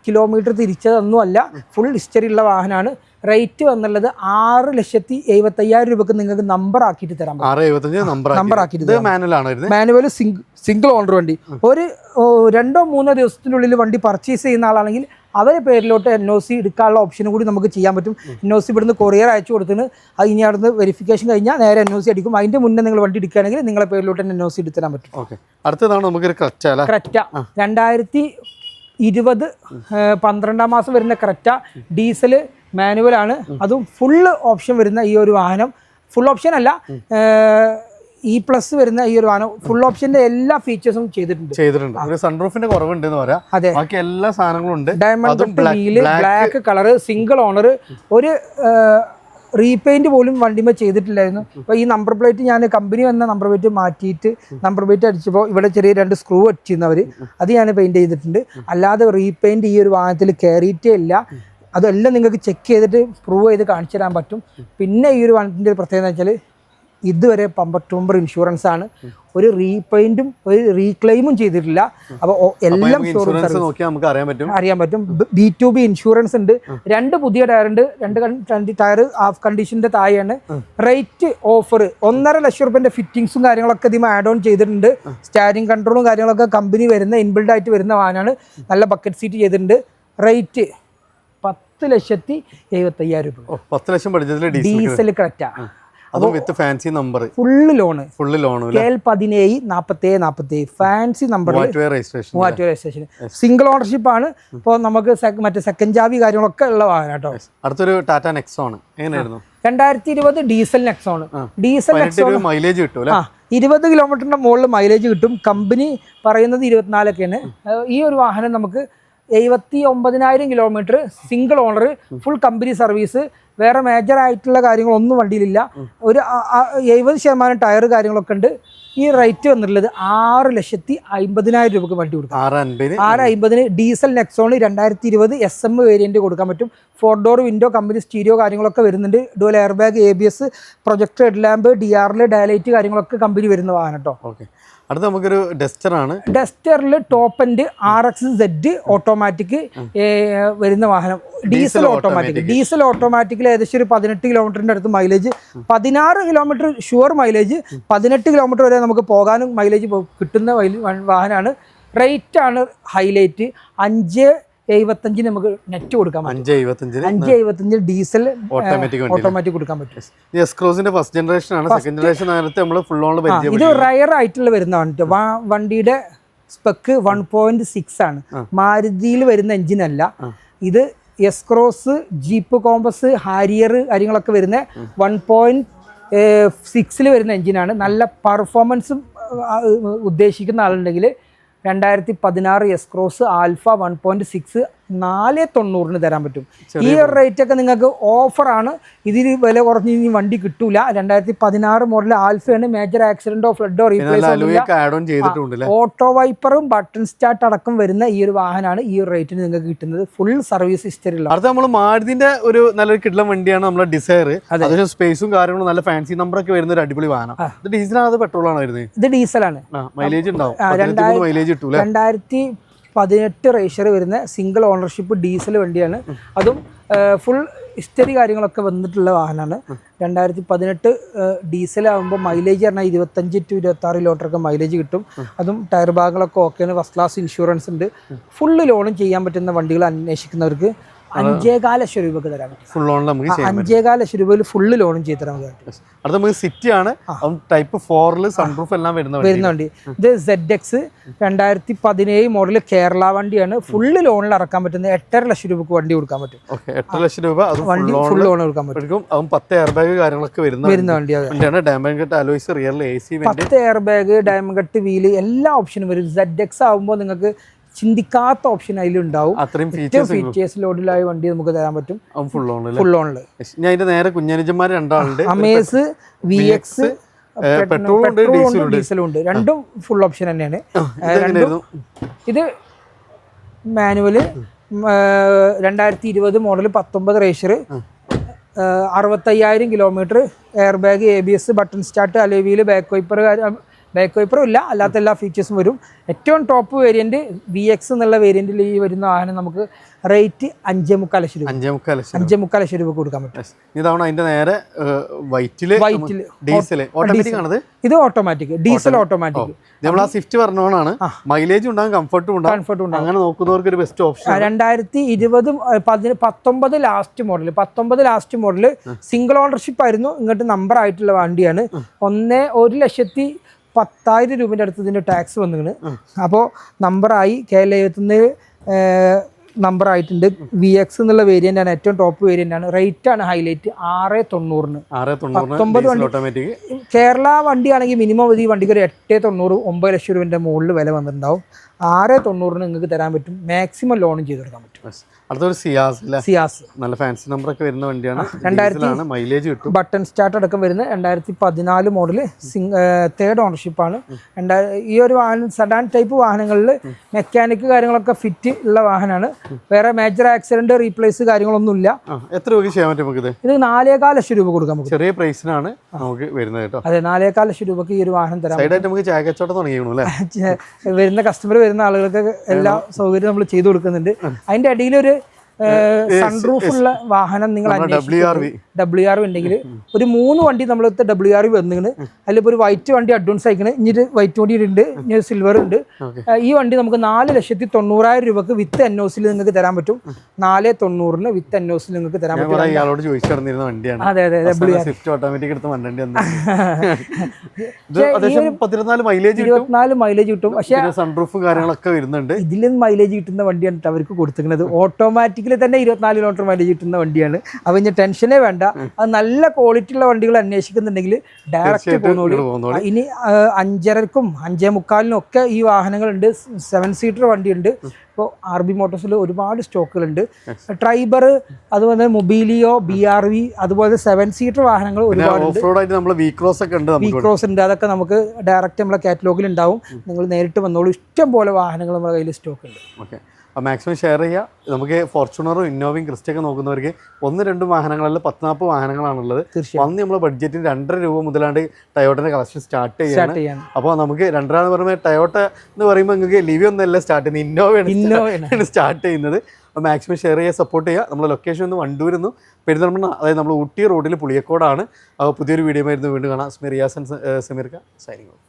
കിലോമീറ്റർ തിരിച്ചതൊന്നും അല്ല, ഫുൾ ഹിസ്റ്ററി ഉള്ള വാഹനമാണ്. റേറ്റ് വന്നുള്ളത് 6,70,000 രൂപക്ക് നിങ്ങൾക്ക് നമ്പർ ആക്കിയിട്ട് തരാൻ പറ്റും. മാനുവൽ സിംഗിൾ ഓണർ വണ്ടി. ഒരു 2-3 ദിവസത്തിനുള്ളിൽ വണ്ടി പർച്ചേസ് ചെയ്യുന്ന ആളാണെങ്കിൽ അവരെ പേരിലോട്ട് NOC എടുക്കാനുള്ള ഓപ്ഷനും കൂടി നമുക്ക് ചെയ്യാൻ പറ്റും. NOC ഇവിടുന്ന് കൊറിയർ അയച്ചു കൊടുത്തിന്, അത് ഇനി അവിടുന്ന് വെരിഫിക്കേഷൻ കഴിഞ്ഞാൽ നേരെ NOC അടിക്കും. അതിന്റെ മുന്നേ നിങ്ങൾ വണ്ടി എടുക്കുകയാണെങ്കിൽ നിങ്ങളെ പേരിലോട്ട് തന്നെ NOC എടുത്തു തരാൻ പറ്റും. അടുത്തതാണ് നമുക്കൊരു ക്രെറ്റ. 2020 12-ാം മാസം വരുന്ന ക്രെറ്റ ഡീസൽ മാനുവൽ ആണ്. അതും ഫുള്ള് ഓപ്ഷൻ വരുന്ന ഈ ഒരു വാഹനം, ഫുൾ ഓപ്ഷൻ അല്ല, E+ വരുന്ന ഈ ഒരു വാഹനം ഫുൾ ഓപ്ഷന്റെ എല്ലാ ഫീച്ചേഴ്സും ചെയ്തിട്ടുണ്ട്. സൺറൂഫിന്റെ കുറവുണ്ടെന്ന് പറയാം. ബാക്കി എല്ലാ സാധനങ്ങളും ഉണ്ട്. Diamond wheel, black colour, single owner, ഒരു റീപെയിന്റ് പോലും വണ്ടിമേ ചെയ്തിട്ടില്ലായിരുന്നു. അപ്പോൾ ഈ നമ്പർ പ്ലേറ്റ് ഞാൻ കമ്പനി വന്ന നമ്പർ പ്ലേറ്റ് മാറ്റിയിട്ട് നമ്പർ പ്ലേറ്റ് അടിച്ചപ്പോൾ ഇവിടെ ചെറിയ 2 സ്ക്രൂ അടിച്ചിരുന്നവർ, അത് ഞാൻ പെയിന്റ് ചെയ്തിട്ടുണ്ട്. അല്ലാതെ റീപെയിന്റ് ഈ ഒരു വാഹനത്തിൽ കയറിയിട്ടേ ഇല്ല. അതെല്ലാം നിങ്ങൾക്ക് ചെക്ക് ചെയ്തിട്ട് പ്രൂവ് ചെയ്ത് കാണിച്ചു തരാൻ പറ്റും. പിന്നെ ഈ ഒരു വാഹനത്തിൻ്റെ പ്രത്യേകത എന്ന് വെച്ചാൽ ഇതുവരെ പമ്പർ ഇൻഷുറൻസ് ആണ്. ഒരു റീപെയിന്റും ഒരു റീക്ലെയിമും ചെയ്തിട്ടില്ല. അപ്പോൾ എല്ലാം അറിയാൻ പറ്റും. B2B ഇൻഷുറൻസ് ഉണ്ട്. 2 പുതിയ ടയർ ഉണ്ട്. 2 ടയർ ഹാഫ് കണ്ടീഷന്റെ താഴെയാണ്. റേറ്റ് ഓഫർ 1.5 ലക്ഷം രൂപന്റെ ഫിറ്റിംഗ്സും കാര്യങ്ങളൊക്കെ ഇതിന് ആഡ് ഓൺ ചെയ്തിട്ടുണ്ട്. സ്റ്റാരിംഗ് കൺട്രോളും കാര്യങ്ങളൊക്കെ കമ്പനി വരുന്ന ഇൻബിൽഡ് ആയിട്ട് വരുന്ന വാഹനമാണ്. നല്ല ബക്കറ്റ് സീറ്റ് ചെയ്തിട്ടുണ്ട്. റേറ്റ് 10,70,000 രൂപ. 10 ലക്ഷം diesel Creta. Fancy number, full loan, KL174747 fancy number, registration. Single ownership ആണ്. ഇപ്പോൾ നമുക്ക് മറ്റേ സെക്കൻഡ് ചാവി കാര്യങ്ങളൊക്കെ ഉള്ള വാഹനം കേട്ടോ. അടുത്തൊരു ടാറ്റ നെക്സോൺ. എങ്ങനെയായിരുന്നു? 2020 diesel Nexon. Diesel Nexon mileage കിട്ടും. 20 കിലോമീറ്ററിന്റെ മുകളിൽ മൈലേജ് കിട്ടും. കമ്പനി പറയുന്നത് 24 ഈ ഒരു വാഹനം നമുക്ക് 79,000 kilometre, single owner, full company service, വേറെ മേജർ ആയിട്ടുള്ള കാര്യങ്ങളൊന്നും വണ്ടിയിലില്ല. ഒരു 70% ടയർ കാര്യങ്ങളൊക്കെ ഉണ്ട്. ഈ റേറ്റ് വന്നിട്ടുള്ളത് 6,50,000 രൂപക്ക് വണ്ടി കൊടുക്കാം. 6,50,000 ഡീസൽ നെക്സോൺ 2020 SM വേരിയന്റ് കൊടുക്കാൻ പറ്റും. 4 ഡോർ വിൻഡോ, കമ്പനി സ്റ്റീരിയോ കാര്യങ്ങളൊക്കെ വരുന്നുണ്ട്. Dual air bag, ABS, projector headlamp, DRL, ഡയലൈറ്റ് കാര്യങ്ങളൊക്കെ കമ്പനി വരുന്ന വാഹനം കേട്ടോ. അടുത്ത നമുക്കൊരു ഡസ്റ്റർ ആണ്. ഡസ്റ്ററിൽ ടോപ്പ് എൻഡ് RXZ ഓട്ടോമാറ്റിക് വരുന്ന വാഹനം. ഡീസൽ ഓട്ടോമാറ്റിക്കിൽ ഏകദേശം ഒരു 18 കിലോമീറ്ററിന്റെ അടുത്ത് mileage, 16 kilometre sure mileage, 18 kilometre വരെ നമുക്ക് പോകാനും മൈലേജ് കിട്ടുന്ന വാഹനമാണ്. റേറ്റ് ആണ് ഹൈലൈറ്റ്. 5,75 നമുക്ക് നെറ്റ് കൊടുക്കാം. 5,75 ഡീസൽ ഓട്ടോമാറ്റിക് കൊടുക്കാൻ പറ്റും. ഫസ്റ്റ് ജനറേഷൻ ആണ്. സെക്കൻഡ് ജനറേഷൻ നേരത്തെ നമ്മൾ ഫുൾ ഓൺ ഇത് റയർ ആയിട്ടുള്ള വരുന്നതാണ്. വണ്ടിയുടെ സ്പെക്ക് 1.6 ആണ്. മാരുതിയിൽ വരുന്ന എഞ്ചിൻ അല്ല ഇത്. S cross, jeep compass, Harrier കാര്യങ്ങളൊക്കെ വരുന്ന 1.6 6 വരുന്ന എഞ്ചിനാണ്. നല്ല പെർഫോമൻസും ഉദ്ദേശിക്കുന്ന ആളുണ്ടെങ്കിൽ 2016 എസ് ക്രോസ് ആൽഫ 1.6 490 തരാൻ പറ്റും. ഈ ഒരു റേറ്റ് ഒക്കെ നിങ്ങൾക്ക് ഓഫറാണ്. ഇതിന് വില കുറഞ്ഞ് ഇനി വണ്ടി കിട്ടൂല. 2016 മോഡൽ ആൽഫയാണ്. മേജർ ആക്സിഡന്റോ ഫ്ലഡോ റീപ്ലേസ് ഓട്ടോ വൈപ്പറും ബട്ടൺ സ്റ്റാർട്ട് അടക്കം വരുന്ന ഈ ഒരു വാഹനമാണ് ഈ ഒരു റേറ്റിന് നിങ്ങൾക്ക് കിട്ടുന്നത്. ഫുൾ സർവീസ് ഹിസ്റ്ററി ഉള്ള. അടുത്ത നമ്മൾ മാരുതിന്റെ ഒരു നല്ലൊരു കിട്ടുന്ന വണ്ടിയാണ് നമ്മുടെ ഡിസയർ. അതിന് സ്പേസും കാര്യങ്ങളും നല്ല ഫാൻസി നമ്പർ ഒക്കെ വരുന്ന ഒരു അടിപൊളി വാഹനം. ഇത് ഡീസലാണ്, പെട്രോൾ ആണ് വരുന്നത്? ഇത് ഡീസലാണ്. മൈലേജ് ഉണ്ടാവും. മൈലേജ് കിട്ടൂല. 2018 റേഷ്യർ വരുന്ന സിംഗിൾ ഓണർഷിപ്പ് ഡീസൽ വണ്ടിയാണ്. അതും ഫുൾ ഹിസ്റ്ററി കാര്യങ്ങളൊക്കെ വന്നിട്ടുള്ള വാഹനമാണ്. 2018 ഡീസലാകുമ്പോൾ മൈലേജ് പറഞ്ഞാൽ 25 to 26 കിലോമീറ്ററൊക്കെ മൈലേജ് കിട്ടും. അതും ടയർ ഭാഗങ്ങളൊക്കെ ഓക്കെയാണ്. ഫസ്റ്റ് ക്ലാസ് ഇൻഷുറൻസ് ഉണ്ട്. ഫുള്ള് ലോണും ചെയ്യാൻ പറ്റുന്ന വണ്ടികൾ അന്വേഷിക്കുന്നവർക്ക് 5.25 ലക്ഷം രൂപക്ക് തരാൻ പറ്റും. ഫുൾ ലോൺ നമുക്ക് 5.25 ലക്ഷം രൂപയിൽ ഫുള്ള് ലോണും ചെയ്ത് തരാൻ പറ്റും. അടുത്ത നമുക്ക് സിറ്റി ആണ്. ടൈപ്പ് 4 സൺറൂഫ് എല്ലാം വരുന്ന വണ്ടി. ഇത് ZX 2017 മോഡൽ കേരള വണ്ടിയാണ്. ഫുള്ള് ലോണിൽ ഇറക്കാൻ പറ്റുന്ന 8.5 ലക്ഷം രൂപക്ക് വണ്ടി കൊടുക്കാൻ പറ്റും. 8 ലക്ഷം രൂപ വണ്ടി ഫുൾ ലോൺ കൊടുക്കാൻ പറ്റും. 10 എയർ ബാഗ് കാര്യങ്ങളൊക്കെ വരുന്ന വണ്ടിയാണ്. Diamond cut alloys rear AC 10 air bag, diamond cut wheel എല്ലാ ഓപ്ഷനും വരും. ZX ആകുമ്പോൾ നിങ്ങൾക്ക് ചിന്തിക്കാത്ത ഓപ്ഷൻ അതിലുണ്ടാവും. ഫീച്ചേഴ്സ് ലോഡിലായ വണ്ടി നമുക്ക് തരാൻ പറ്റും. ഫുൾ ലോണില്. നേരെ കുഞ്ഞനുജന്മാർ രണ്ടാളുണ്ട്. അമേസ് VX പെട്രോളും ഡീസലും ഉണ്ട്. രണ്ടും ഫുൾ ഓപ്ഷൻ തന്നെയാണ്. ഇത് മാനുവല് 2020 മോഡൽ 19 റേഷ്യർ 65,000 kilometre. Air bag, ABS, button start, alloy back വൈപ്പറും ഇല്ല. അല്ലാത്ത എല്ലാ ഫീച്ചേഴ്സും വരും. ഏറ്റവും ടോപ്പ് വേരിയന്റ് VX എന്നുള്ള വേരിയന്റിൽ ഈ വരുന്ന വാഹനം നമുക്ക് റേറ്റ് 5.25 ലക്ഷം രൂപ. 5.25 ലക്ഷം രൂപ കൊടുക്കാൻ പറ്റും. ഇതാണ് അതിന്റെ നേരെ വൈറ്റില് ഡീസൽ ഓട്ടോമാറ്റിക് ആണ്. ഇത് ഓട്ടോമാറ്റിക് ഡീസൽ ഓട്ടോമാറ്റിക്. നമ്മൾ ആ സ്വിഫ്റ്റ് പറഞ്ഞോണാണ്. മൈലേജ് ഉണ്ടാകും, കംഫർട്ടും ഉണ്ടാകും. അങ്ങനെ നോക്കുന്നവർക്ക് ഒരു best option. 2019 last model single ownership ആയിരുന്നു. ഇങ്ങോട്ട് നമ്പർ ആയിട്ടുള്ള വണ്ടിയാണ്. 1,10,000 രൂപയുടെ അടുത്ത് ഇതിന്റെ ടാക്സ് വന്നിട്ടുണ്ട്. അപ്പോൾ നമ്പറായി KL 71 നമ്പർ ആയിട്ടുണ്ട്. VX എന്നുള്ള വേരിയന്റ് ആണ്. ഏറ്റവും ടോപ്പ് വേരിയന്റ് ആണ്. റേറ്റ് ആണ് ഹൈലൈറ്റ് 690. 19 വണ്ടി കേരള വണ്ടിയാണെങ്കിൽ മിനിമം ഈ വണ്ടിക്ക് ഒരു 890 9 ലക്ഷം രൂപന്റെ മുകളിൽ വില വന്നിട്ടുണ്ടാവും. 690 നിങ്ങൾക്ക് തരാൻ പറ്റും. മാക്സിമം ലോണും ചെയ്ത് കൊടുക്കാൻ പറ്റും. അടുത്തൊരു സിയാസ് നല്ല ഫാൻസി നമ്പർ ഒക്കെ വരുന്ന വണ്ടിയാണ്. 2000 മൈലേജ് കിട്ടും. ബട്ടൺ സ്റ്റാർട്ട് അടക്കം വരുന്ന 2014 മോഡൽ 3rd ഓണർഷിപ്പ് ആണ്. ഈ ഒരു വാഹനം സഡാൻ ടൈപ്പ് വാഹനങ്ങളിൽ മെക്കാനിക് കാര്യങ്ങളൊക്കെ ഫിറ്റ് ഉള്ള വാഹനമാണ്. വേറെ മേജർ ആക്സിഡന്റ് റീപ്ലേസ് കാര്യങ്ങളൊന്നും ഇല്ല. എത്ര രൂപ ചെയ്യാൻ പറ്റും നമുക്ക്? ഇത് 4.25 ലക്ഷം രൂപ കൊടുക്കാം. നമുക്ക് ചെറിയ പ്രൈസിനാണ് നമുക്ക് വരുന്നത് കേട്ടോ. അതെ, 4.25 ലക്ഷം രൂപക്ക് ഈ ഒരു വാഹനം തരാം. വരുന്ന കസ്റ്റമർ വരുന്ന ആളുകൾക്ക് എല്ലാ സൗകര്യവും നമ്മൾ ചെയ്തു കൊടുക്കുന്നുണ്ട്. അതിന്റെ അടിയിലൊരു സൺറൂഫ് ഉള്ള വാഹനം നിങ്ങൾ WRV ഉണ്ടെങ്കിൽ ഒരു 3 വണ്ടി നമ്മൾ WRV വന്നിങ്ങനെ. അതിലിപ്പോൾ ഒരു വൈറ്റ് വണ്ടി അഡ്വാൻസ് അയക്കണേ. ഇനി വൈറ്റ് വണ്ടി ഉണ്ട്, ഇനി സിൽവർ ഉണ്ട്. ഈ വണ്ടി നമുക്ക് 4,90,000 രൂപക്ക് വിത്ത് NOC നിങ്ങൾക്ക് തരാൻ പറ്റും. 490 വിത്ത് NOC നിങ്ങൾക്ക് തരാൻ പറ്റും. അതെ അതെ, ഓട്ടോമാറ്റിക് എടുത്ത് 24 മൈലേജ് കിട്ടും. പക്ഷേ സൺറൂഫ് കാര്യങ്ങളൊക്കെ വരുന്നുണ്ട്. ഇതിലും മൈലേജ് കിട്ടുന്ന വണ്ടിയാണ് അവർക്ക് കൊടുത്തിരിക്കുന്നത്. ഓട്ടോമാറ്റിക്കലി തന്നെ 24 കിലോമീറ്റർ മൈലേജ് കിട്ടുന്ന വണ്ടിയാണ്. അപ്പൊ ഇനി ടെൻഷനേ വേണ്ട. അത് നല്ല ക്വാളിറ്റി ഉള്ള വണ്ടികൾ അന്വേഷിക്കുന്നുണ്ടെങ്കിൽ ഡയറക്റ്റ് പോകുന്നോളൂ. ഇനി 5:30ക്കും 5:45 ഒക്കെ ഈ വാഹനങ്ങളുണ്ട്. 7 സീറ്റർ വണ്ടിയുണ്ട്. ഇപ്പോൾ RB മോട്ടോഴ്സിൽ ഒരുപാട് സ്റ്റോക്കുകളുണ്ട്. ട്രൈബർ, അതുപോലെ മൊബീലിയോ, BRV, അതുപോലെ 7 സീറ്റർ വാഹനങ്ങൾ ഒരുപാടുണ്ട്. V-Cross ഉണ്ട്. അതൊക്കെ നമുക്ക് ഡയറക്റ്റ് നമ്മളെ കാറ്റലോഗിൽ ഉണ്ടാവും. നിങ്ങൾ നേരിട്ട് വന്നോളൂ. ഇഷ്ടം പോലെ വാഹനങ്ങൾ നമ്മുടെ കയ്യിൽ സ്റ്റോക്ക് ഉണ്ട്. മാക്സിമം ഷെയർ ചെയ്യുക. നമുക്ക് ഫോർച്യൂണറും ഇന്നോവയും ക്രിസ്റ്റയൊക്കെ നോക്കുന്നവർക്ക് 1-2 വാഹനങ്ങളിൽ 10-40 വാഹനങ്ങളാണുള്ളത്. വന്ന് നമ്മൾ ബഡ്ജറ്റിന് 2.5 രൂപ മുതലാണ്ട് ടയോട്ടയുടെ കളക്ഷൻ സ്റ്റാർട്ട് ചെയ്യാണ്. അപ്പോൾ നമുക്ക് 2.5 എന്ന് പറയുമ്പോൾ ടയോട്ട എന്ന് പറയുമ്പോൾ നിങ്ങൾക്ക് ലിവി ഒന്നല്ല സ്റ്റാർട്ട് ചെയ്യുന്നത്, ഇന്നോവയാണ് സ്റ്റാർട്ട് ചെയ്യുന്നത്. അപ്പോൾ മാക്സിമം ഷെയർ ചെയ്യുക, സപ്പോർട്ട് ചെയ്യുക. നമ്മുടെ ലൊക്കേഷൻ ഒന്ന് വണ്ടൂരിൽ പെരുന്തൽമണ്ണ, അതായത് നമ്മൾ ഊട്ടി റോഡിൽ പുളിയക്കോടാണ്. പുതിയൊരു വീഡിയോ ആയിരുന്നു. വീണ്ടും കാണാം. റിയാസ് ആൻഡ് സമീർക്ക സൈനിങ് ഓഫ്.